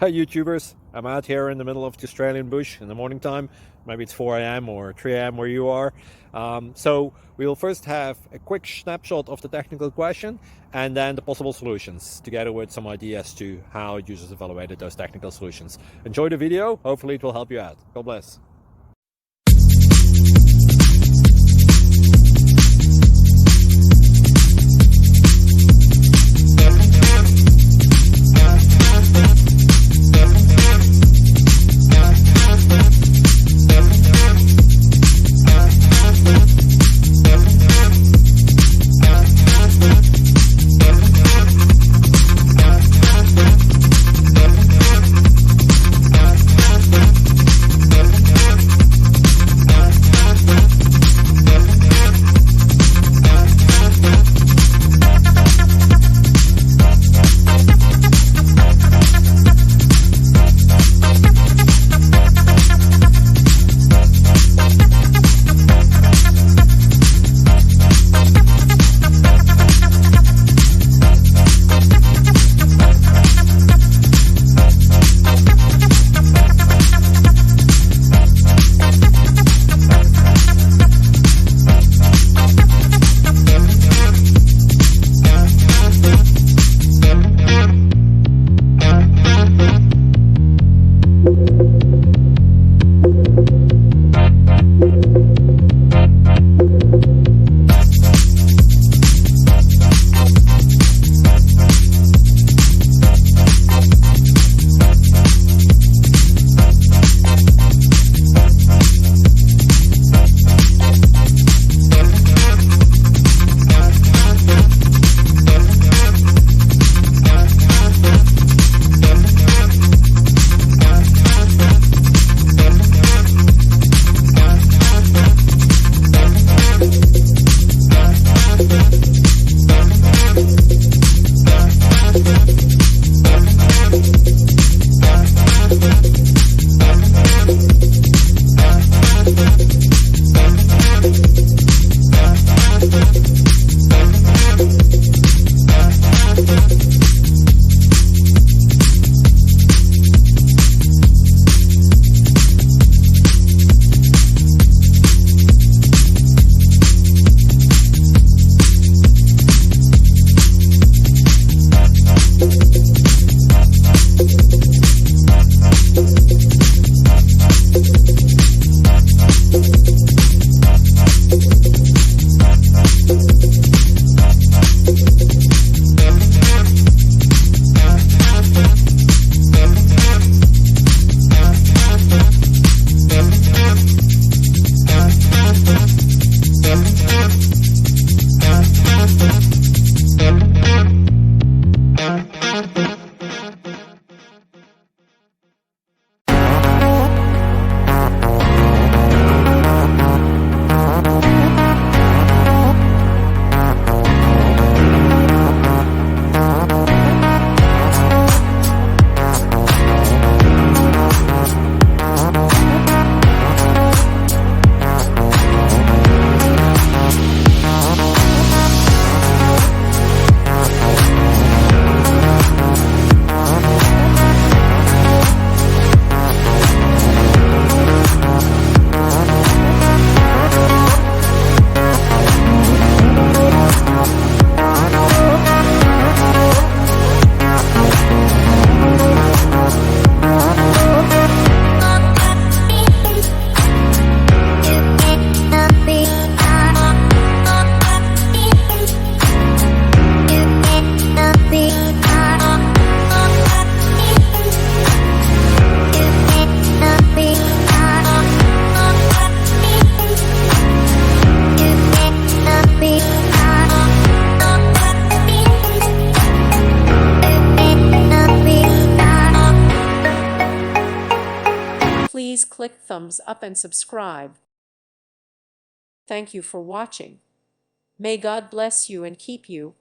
Hi YouTubers, I'm out here in the middle of the Australian bush in the morning time. Maybe it's 4 a.m. or 3 a.m. where you are. So we'll first have a quick snapshot of the technical question and then the possible solutions, together with some ideas to how users evaluated those technical solutions. Enjoy the video, hopefully it will help you out. God bless. Please click thumbs up and subscribe. Thank you for watching. May God bless you and keep you.